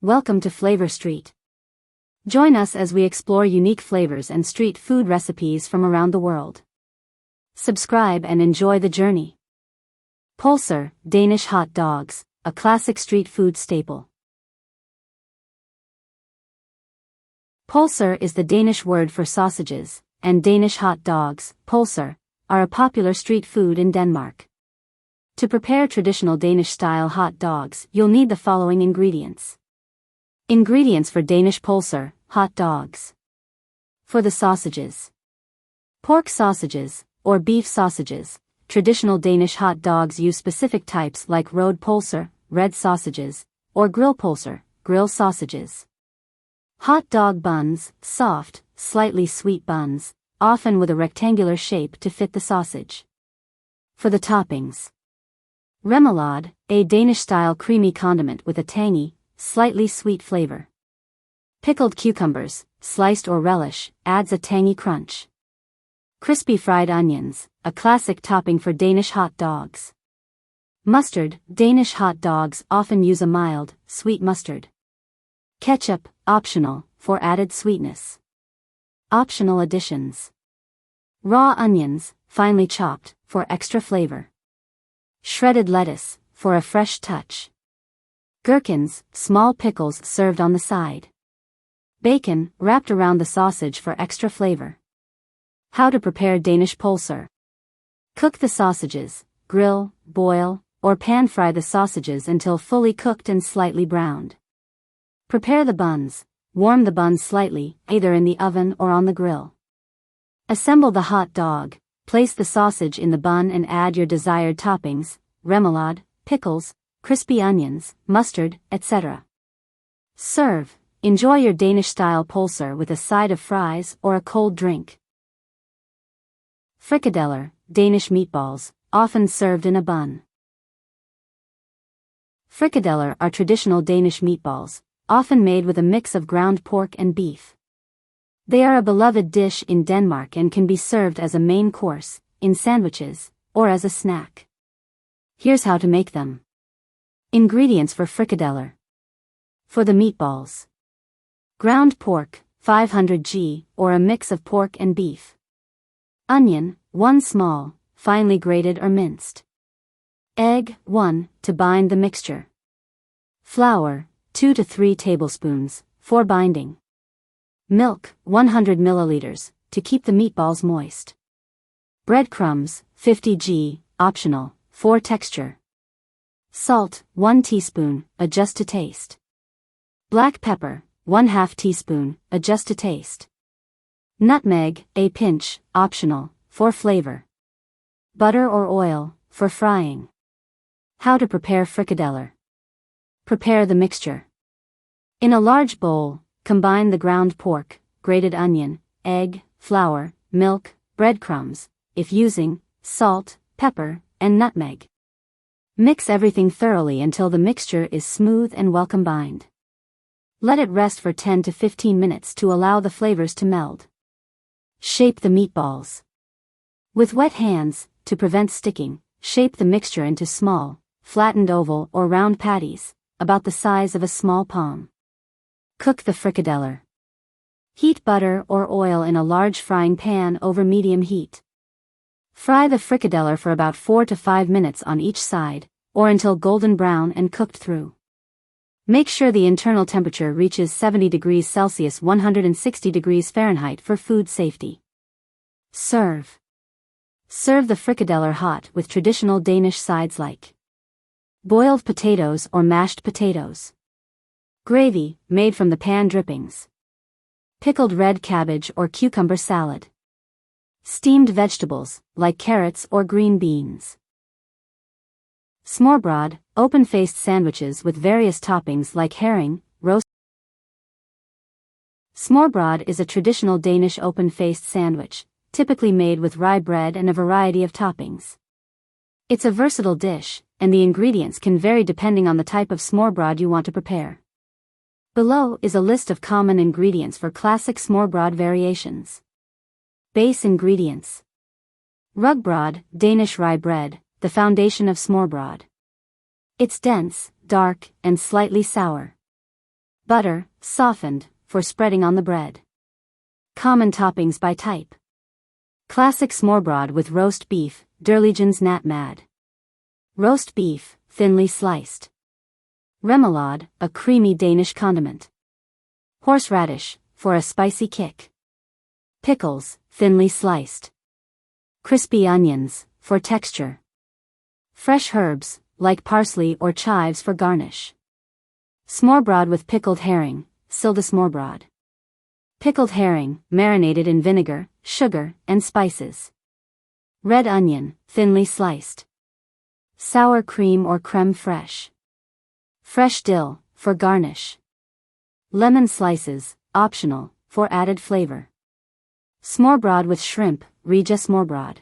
Welcome to Flavor Street. Join us as we explore unique flavors and street food recipes from around the world. Subscribe and enjoy the journey. Pølser, Danish hot dogs, a classic street food staple. Pølser is the Danish word for sausages, and Danish hot dogs, pølser, are a popular street food in Denmark. To prepare traditional Danish-style hot dogs, you'll need the following ingredients. Ingredients for Danish pølser, hot dogs. For the sausages. Pork sausages, or beef sausages. Traditional Danish hot dogs use specific types like rød pølser, red sausages, or grill pølser, grill sausages. Hot dog buns, soft, slightly sweet buns, often with a rectangular shape to fit the sausage. For the toppings. Remoulade, a Danish-style creamy condiment with a tangy, slightly sweet flavor. Pickled cucumbers, sliced or relish, adds a tangy crunch. Crispy fried onions, a classic topping for Danish hot dogs. Mustard, Danish hot dogs often use a mild, sweet mustard. Ketchup, optional, for added sweetness. Optional additions. Raw onions, finely chopped, for extra flavor. Shredded lettuce, for a fresh touch. Gherkins, small pickles served on the side. Bacon, wrapped around the sausage for extra flavor. How to prepare Danish pølser. Cook the sausages, grill, boil, or pan-fry the sausages until fully cooked and slightly browned. Prepare the buns. Warm the buns slightly, either in the oven or on the grill. Assemble the hot dog. Place the sausage in the bun and add your desired toppings, remoulade, pickles, crispy onions, mustard, etc. Serve. Enjoy your Danish-style pølser with a side of fries or a cold drink. Frikadeller, Danish meatballs, often served in a bun. Frikadeller are traditional Danish meatballs, often made with a mix of ground pork and beef. They are a beloved dish in Denmark and can be served as a main course, in sandwiches, or as a snack. Here's how to make them. Ingredients for frikadeller. For the meatballs. Ground pork, 500 g, or a mix of pork and beef. Onion, 1 small, finely grated or minced. Egg, 1, to bind the mixture. Flour, 2 to 3 tablespoons, for binding. Milk, 100 milliliters, to keep the meatballs moist. Breadcrumbs, 50 g, optional, for texture. Salt, 1 teaspoon, adjust to taste. Black pepper, 1/2 teaspoon, adjust to taste. Nutmeg, a pinch, optional, for flavor. Butter or oil, for frying. How to prepare frikadeller. Prepare the mixture. In a large bowl, combine the ground pork, grated onion, egg, flour, milk, breadcrumbs, if using, salt, pepper, and nutmeg. Mix everything thoroughly until the mixture is smooth and well combined. Let it rest for 10 to 15 minutes to allow the flavors to meld. Shape the meatballs. With wet hands, to prevent sticking, shape the mixture into small, flattened oval or round patties, about the size of a small palm. Cook the frikadeller. Heat butter or oil in a large frying pan over medium heat. Fry the frikadeller for about 4 to 5 minutes on each side, or until golden brown and cooked through. Make sure the internal temperature reaches 70 degrees Celsius 160 degrees Fahrenheit for food safety. Serve. Serve the frikadeller hot with traditional Danish sides like boiled potatoes or mashed potatoes. Gravy, made from the pan drippings. Pickled red cabbage or cucumber salad. Steamed vegetables, like carrots or green beans. Smørrebrød, open-faced sandwiches with various toppings like herring, roast. Smørrebrød is a traditional Danish open-faced sandwich, typically made with rye bread and a variety of toppings. It's a versatile dish, and the ingredients can vary depending on the type of smørrebrød you want to prepare. Below is a list of common ingredients for classic smørrebrød variations. Base ingredients. Rugbrød, Danish rye bread, the foundation of smørrebrød. It's dense, dark, and slightly sour. Butter, softened, for spreading on the bread. Common toppings by type. Classic smørrebrød with roast beef, Derligens nat mad. Roast beef, thinly sliced. Remoulade, a creamy Danish condiment. Horseradish, for a spicy kick. Pickles, thinly sliced. Crispy onions, for texture. Fresh herbs, like parsley or chives for garnish. Smørrebrød with pickled herring, smørrebrød. Pickled herring, marinated in vinegar, sugar, and spices. Red onion, thinly sliced. Sour cream or crème fraîche. Fresh dill, for garnish. Lemon slices, optional, for added flavor. Smørrebrød with shrimp, smørrebrød.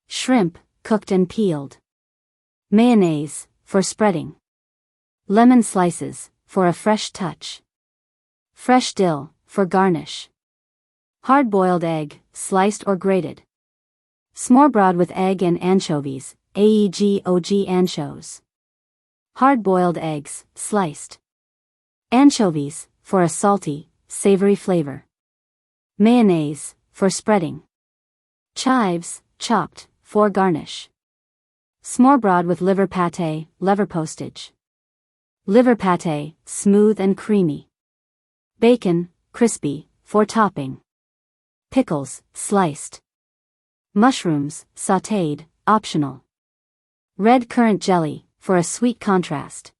Shrimp, cooked and peeled. Mayonnaise, for spreading. Lemon slices, for a fresh touch. Fresh dill, for garnish. Hard-boiled egg, sliced or grated. Smørrebrød with egg and anchovies, anchovies. Hard-boiled eggs, sliced. Anchovies, for a salty, savory flavor. Mayonnaise, for spreading. Chives, chopped, for garnish. Smørrebrød with liver pâté, liver postage. Liver pâté, smooth and creamy. Bacon, crispy, for topping. Pickles, sliced. Mushrooms, sautéed, optional. Red currant jelly, for a sweet contrast.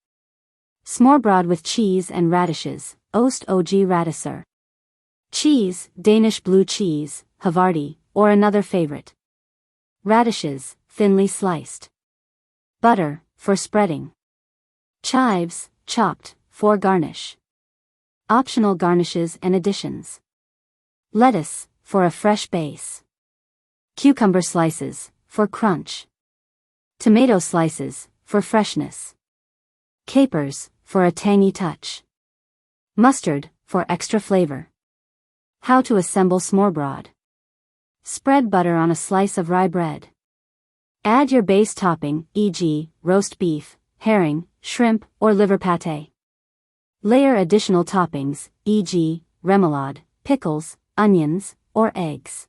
Smørrebrød with cheese and radishes, ost og radiser. Cheese, Danish blue cheese, havarti, or another favorite. Radishes, thinly sliced. Butter, for spreading. Chives, chopped, for garnish. Optional garnishes and additions. Lettuce, for a fresh base. Cucumber slices, for crunch. Tomato slices, for freshness. Capers, for a tangy touch. Mustard, for extra flavor. How to assemble smørrebrød. Spread butter on a slice of rye bread. Add your base topping, e.g., roast beef, herring, shrimp, or liver pâté. Layer additional toppings, e.g., remoulade, pickles, onions, or eggs.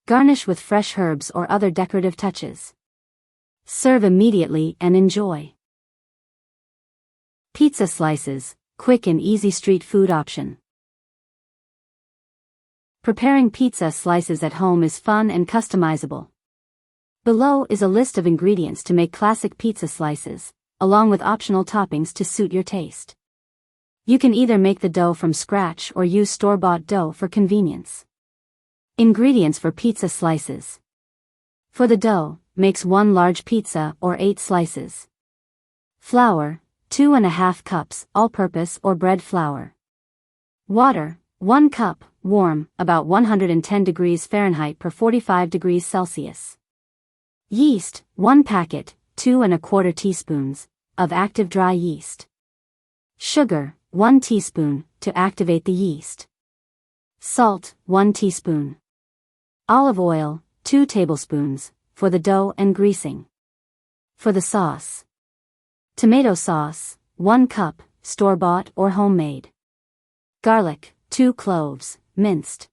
Garnish with fresh herbs or other decorative touches. Serve immediately and enjoy. Pizza slices, quick and easy street food option. Preparing pizza slices at home is fun and customizable. Below is a list of ingredients to make classic pizza slices, along with optional toppings to suit your taste. You can either make the dough from scratch or use store-bought dough for convenience. Ingredients for pizza slices. For the dough, makes 1 large pizza or 8 slices. Flour, 2½ cups, all-purpose or bread flour. Water, 1 cup, warm, about 110 degrees Fahrenheit per 45 degrees Celsius. Yeast, 1 packet, 2¼ teaspoons, of active dry yeast. Sugar, 1 teaspoon, to activate the yeast. Salt, 1 teaspoon. Olive oil, 2 tablespoons, for the dough and greasing. For the sauce. Tomato sauce, 1 cup, store-bought or homemade. Garlic, 2 cloves, minced.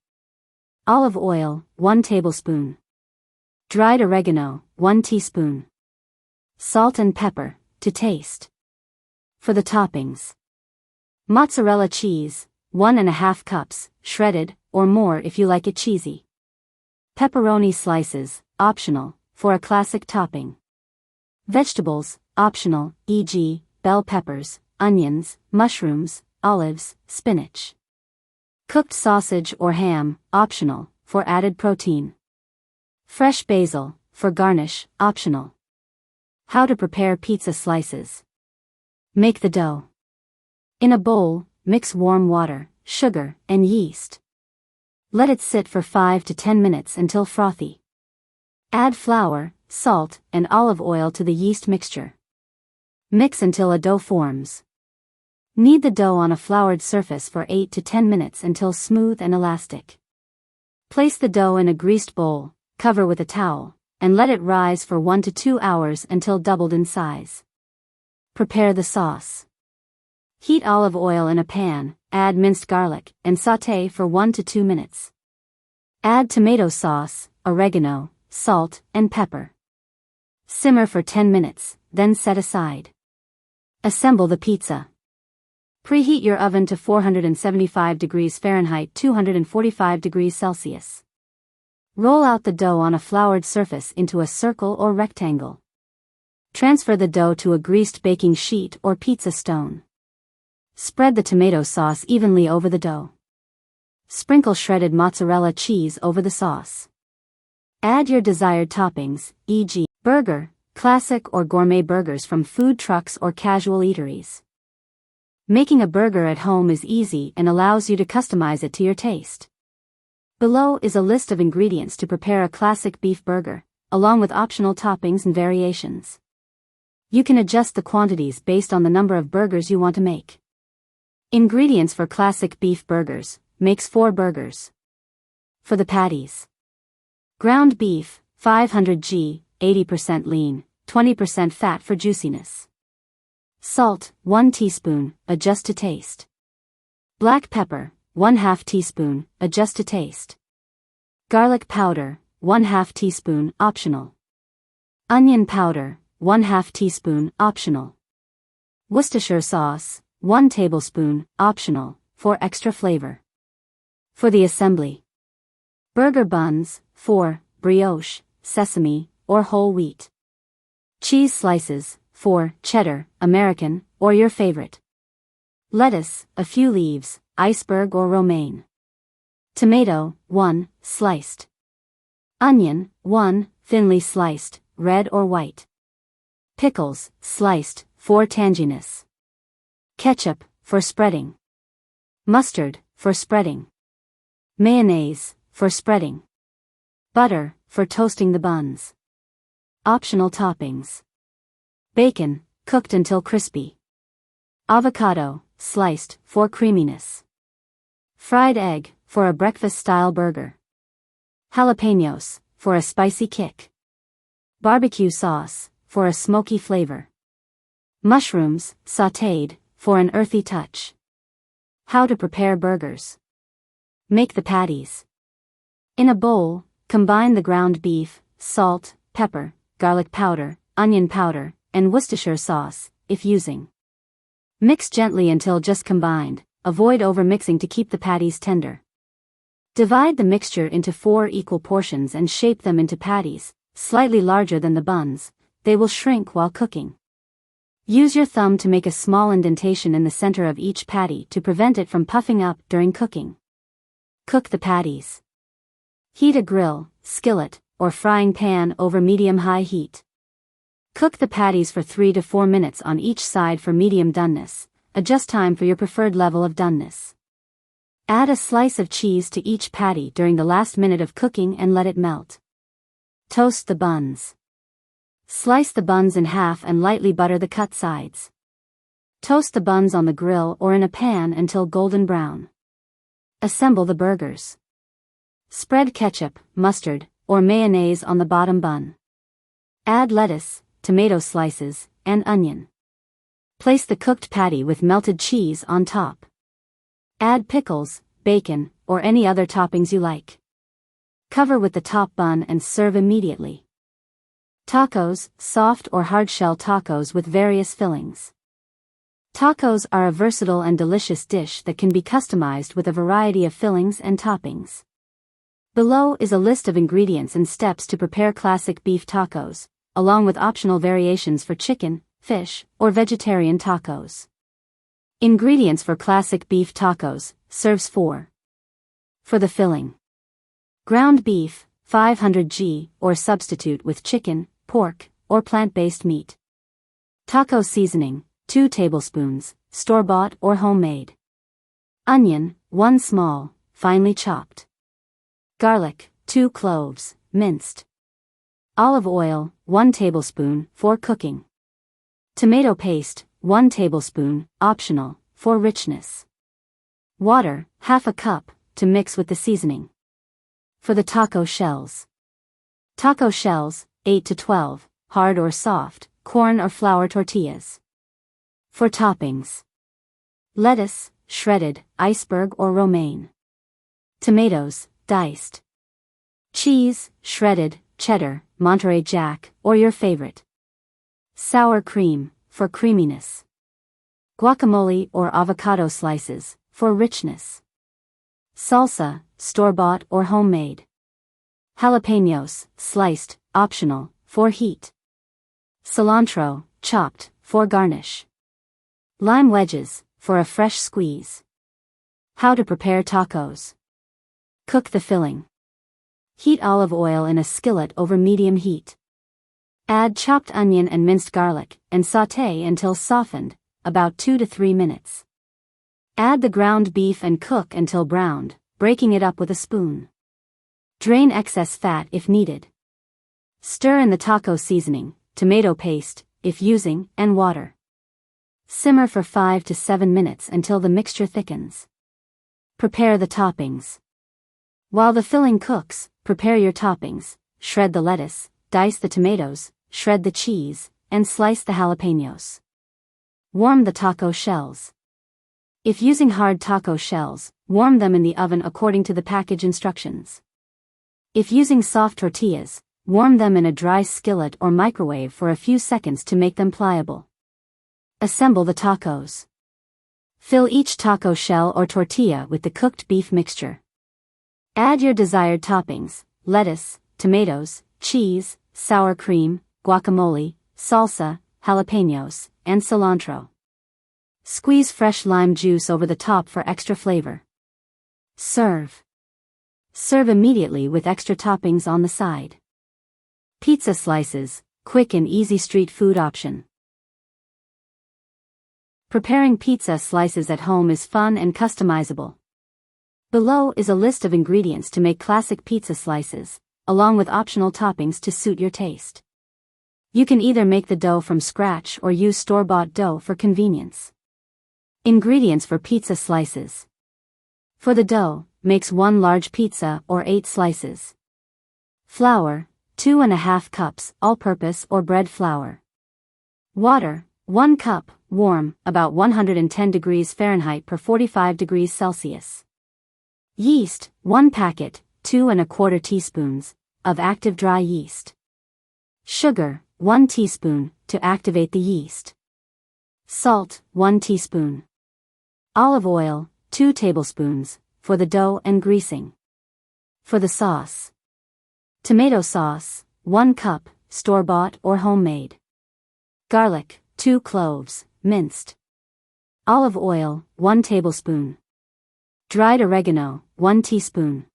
Olive oil, 1 tablespoon. Dried oregano, 1 teaspoon. Salt and pepper, to taste. For the toppings. Mozzarella cheese, 1½ cups, shredded, or more if you like it cheesy. Pepperoni slices, optional, for a classic topping. Vegetables, optional, e.g., bell peppers, onions, mushrooms, olives, spinach. Cooked sausage or ham, optional, for added protein. Fresh basil, for garnish, optional. How to prepare pizza slices. Make the dough. In a bowl, mix warm water, sugar, and yeast. Let it sit for 5 to 10 minutes until frothy. Add flour, salt, and olive oil to the yeast mixture. Mix until a dough forms. Knead the dough on a floured surface for 8 to 10 minutes until smooth and elastic. Place the dough in a greased bowl, cover with a towel, and let it rise for 1 to 2 hours until doubled in size. Prepare the sauce. Heat olive oil in a pan, add minced garlic, and sauté for 1 to 2 minutes. Add tomato sauce, oregano, salt, and pepper. Simmer for 10 minutes, then set aside. Assemble the pizza. Preheat your oven to 475 degrees Fahrenheit 245 degrees Celsius. Roll out the dough on a floured surface into a circle or rectangle. Transfer the dough to a greased baking sheet or pizza stone. Spread the tomato sauce evenly over the dough. Sprinkle shredded mozzarella cheese over the sauce. Add your desired toppings, e.g., burger, classic or gourmet burgers from food trucks or casual eateries. Making a burger at home is easy and allows you to customize it to your taste. Below is a list of ingredients to prepare a classic beef burger, along with optional toppings and variations. You can adjust the quantities based on the number of burgers you want to make. Ingredients for classic beef burgers: makes 4 burgers. For the patties: ground beef, 500 g, 80% lean, 20% fat for juiciness. Salt, 1 teaspoon, adjust to taste. Black pepper, 1/2 teaspoon, adjust to taste. Garlic powder, 1/2 teaspoon, optional. Onion powder, 1/2 teaspoon, optional. Worcestershire sauce, 1 tablespoon, optional, for extra flavor. For the assembly: burger buns, 4, brioche, sesame, or whole wheat. Cheese slices, 4, cheddar, American, or your favorite. Lettuce, a few leaves, iceberg or romaine. Tomato, 1, sliced. Onion, 1, thinly sliced, red or white. Pickles, sliced, for tanginess. Ketchup, for spreading. Mustard, for spreading. Mayonnaise, for spreading. Butter, for toasting the buns. Optional toppings: bacon, cooked until crispy. Avocado, sliced, for creaminess. Fried egg, for a breakfast-style burger. Jalapenos, for a spicy kick. Barbecue sauce, for a smoky flavor. Mushrooms, sautéed, for an earthy touch. How to prepare burgers: make the patties. In a bowl, combine the ground beef, salt, pepper, garlic powder, onion powder, and Worcestershire sauce, if using. Mix gently until just combined, avoid overmixing to keep the patties tender. Divide the mixture into 4 equal portions and shape them into patties, slightly larger than the buns. They will shrink while cooking. Use your thumb to make a small indentation in the center of each patty to prevent it from puffing up during cooking. Cook the patties. Heat a grill, skillet, or frying pan over medium-high heat. Cook the patties for 3 to 4 minutes on each side for medium doneness. Adjust time for your preferred level of doneness. Add a slice of cheese to each patty during the last minute of cooking and let it melt. Toast the buns. Slice the buns in half and lightly butter the cut sides. Toast the buns on the grill or in a pan until golden brown. Assemble the burgers. Spread ketchup, mustard, or mayonnaise on the bottom bun. Add lettuce, tomato slices, and onion. Place the cooked patty with melted cheese on top. Add pickles, bacon, or any other toppings you like. Cover with the top bun and serve immediately. Tacos, soft or hard-shell tacos with various fillings. Tacos are a versatile and delicious dish that can be customized with a variety of fillings and toppings. Below is a list of ingredients and steps to prepare classic beef tacos, along with optional variations for chicken, fish, or vegetarian tacos. Ingredients for classic beef tacos: serves 4. For the filling: ground beef, 500 g, or substitute with chicken, pork, or plant-based meat. Taco seasoning, 2 tablespoons, store-bought or homemade. Onion, 1 small, finely chopped. Garlic, 2 cloves, minced. Olive oil, 1 tablespoon, for cooking. Tomato paste, 1 tablespoon, optional, for richness. Water, half a cup, to mix with the seasoning. For the taco shells: taco shells, 8 to 12, hard or soft, corn or flour tortillas. For toppings: Lettuce, shredded, iceberg or romaine. Tomatoes, diced. Cheese, shredded, cheddar, Monterey Jack, or your favorite. Sour cream, for creaminess. Guacamole or avocado slices, for richness. Salsa, store-bought or homemade. Jalapenos, sliced, optional, for heat. Cilantro, chopped, for garnish. Lime wedges, for a fresh squeeze. How to prepare tacos. Cook the filling. Heat olive oil in a skillet over medium heat. Add chopped onion and minced garlic, and sauté until softened, about 2 to 3 minutes. Add the ground beef and cook until browned, breaking it up with a spoon. Drain excess fat if needed. Stir in the taco seasoning, tomato paste, if using, and water. Simmer for 5 to 7 minutes until the mixture thickens. Prepare the toppings. While the filling cooks, prepare your toppings. Shred the lettuce, dice the tomatoes, shred the cheese, and slice the jalapenos. Warm the taco shells. If using hard taco shells, warm them in the oven according to the package instructions. If using soft tortillas, warm them in a dry skillet or microwave for a few seconds to make them pliable. Assemble the tacos. Fill each taco shell or tortilla with the cooked beef mixture. Add your desired toppings: lettuce, tomatoes, cheese, sour cream, guacamole, salsa, jalapenos, and cilantro. Squeeze fresh lime juice over the top for extra flavor. Serve. Serve immediately with extra toppings on the side. Pizza slices, quick and easy street food option. Preparing pizza slices at home is fun and customizable. Below is a list of ingredients to make classic pizza slices, along with optional toppings to suit your taste. You can either make the dough from scratch or use store-bought dough for convenience. Ingredients for pizza slices. For the dough, makes 1 large pizza or 8 slices. Flour, 2½ cups, all-purpose or bread flour. Water, 1 cup, warm, about 110 degrees Fahrenheit per 45 degrees Celsius. Yeast, 1 packet, 2¼ teaspoons, of active dry yeast. Sugar, 1 teaspoon, to activate the yeast. Salt, 1 teaspoon. Olive oil, 2 tablespoons, for the dough and greasing. For the sauce. Tomato sauce, 1 cup, store-bought or homemade. Garlic, 2 cloves, minced. Olive oil, 1 tablespoon. Dried oregano, 1 teaspoon.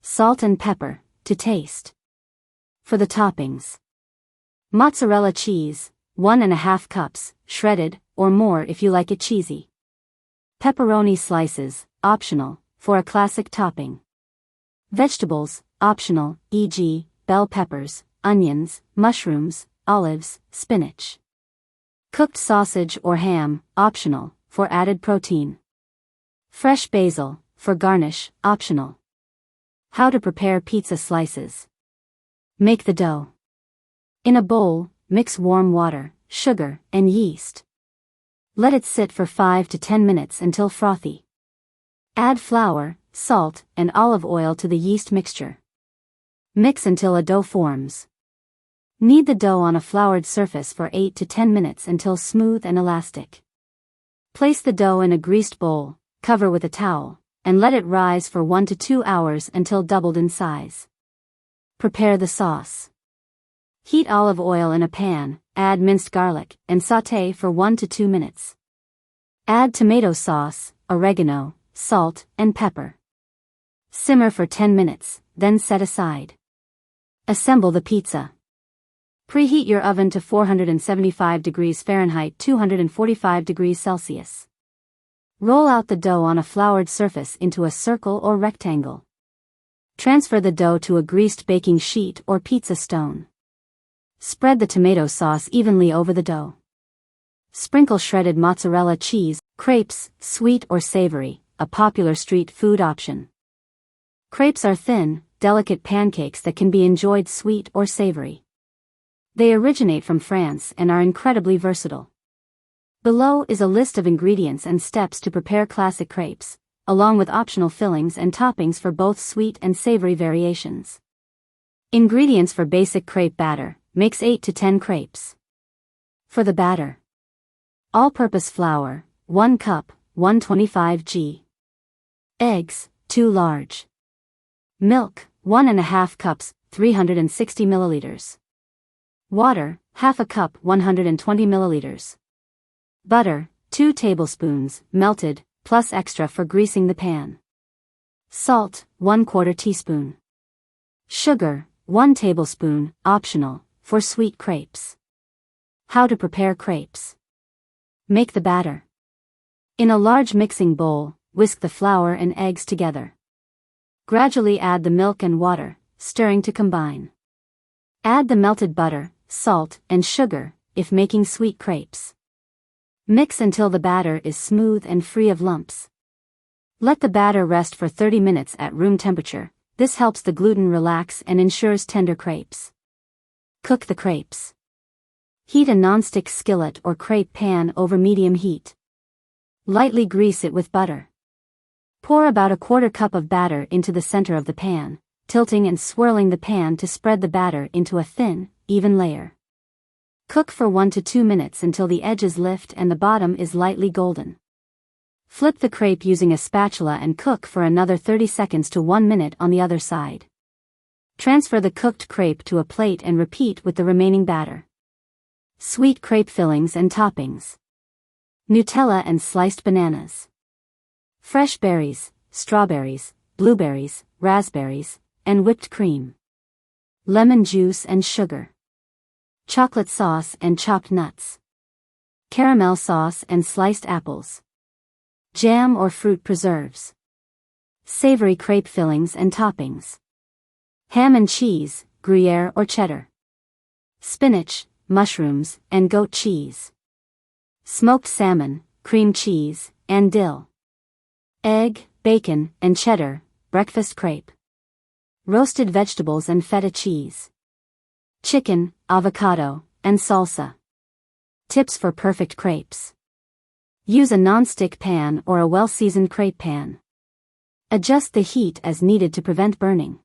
Salt and pepper, to taste. For the toppings. Mozzarella cheese, 1½ cups, shredded, or more if you like it cheesy. Pepperoni slices, optional, for a classic topping. Vegetables, optional, e.g., bell peppers, onions, mushrooms, olives, spinach. Cooked sausage or ham, optional, for added protein. Fresh basil, for garnish, optional. How to prepare pizza slices. Make the dough. In a bowl, mix warm water, sugar, and yeast. Let it sit for 5 to 10 minutes until frothy. Add flour, salt, and olive oil to the yeast mixture. Mix until a dough forms. Knead the dough on a floured surface for 8 to 10 minutes until smooth and elastic. Place the dough in a greased bowl, cover with a towel, and let it rise for 1 to 2 hours until doubled in size. Prepare the sauce. Heat olive oil in a pan, add minced garlic, and sauté for 1 to 2 minutes. Add tomato sauce, oregano, salt, and pepper. Simmer for 10 minutes, then set aside. Assemble the pizza. Preheat your oven to 475 degrees Fahrenheit 245 degrees Celsius. Roll out the dough on a floured surface into a circle or rectangle. Transfer the dough to a greased baking sheet or pizza stone. Spread the tomato sauce evenly over the dough. Sprinkle shredded mozzarella cheese. Crepes, sweet or savory, a popular street food option. Crepes are thin, delicate pancakes that can be enjoyed sweet or savory. They originate from France and are incredibly versatile. Below is a list of ingredients and steps to prepare classic crepes, along with optional fillings and toppings for both sweet and savory variations. Ingredients for basic crepe batter: makes 8 to 10 crepes. For the batter: all-purpose flour, 1 cup, 125 g. Eggs, 2 large. Milk, 1½ cups, 360 milliliters. Water, half a cup, 120 milliliters. Butter, 2 tablespoons, melted, plus extra for greasing the pan. Salt, 1/4 teaspoon. Sugar, 1 tablespoon, optional, for sweet crepes. How to prepare crepes. Make the batter. In a large mixing bowl, whisk the flour and eggs together. Gradually add the milk and water, stirring to combine. Add the melted butter, salt, and sugar, if making sweet crepes. Mix until the batter is smooth and free of lumps. Let the batter rest for 30 minutes at room temperature. This helps the gluten relax and ensures tender crepes. Cook the crepes. Heat a non-stick skillet or crepe pan over medium heat. Lightly grease it with butter. Pour about 1/4 cup of batter into the center of the pan, tilting and swirling the pan to spread the batter into a thin, even layer. Cook for 1 to 2 minutes until the edges lift and the bottom is lightly golden. Flip the crepe using a spatula and cook for another 30 seconds to 1 minute on the other side. Transfer the cooked crepe to a plate and repeat with the remaining batter. Sweet crepe fillings and toppings. Nutella and sliced bananas. Fresh berries, strawberries, blueberries, raspberries, and whipped cream. Lemon juice and sugar. Chocolate sauce and chopped nuts. Caramel sauce and sliced apples. Jam or fruit preserves. Savory crepe fillings and toppings. Ham and cheese, Gruyere or cheddar. Spinach, mushrooms, and goat cheese. Smoked salmon, cream cheese, and dill. Egg, bacon, and cheddar, breakfast crepe. Roasted vegetables and feta cheese. Chicken, avocado, and salsa. Tips for perfect crepes. Use a non-stick pan or a well-seasoned crepe pan. Adjust the heat as needed to prevent burning.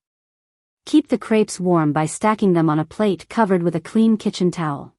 Keep the crepes warm by stacking them on a plate covered with a clean kitchen towel.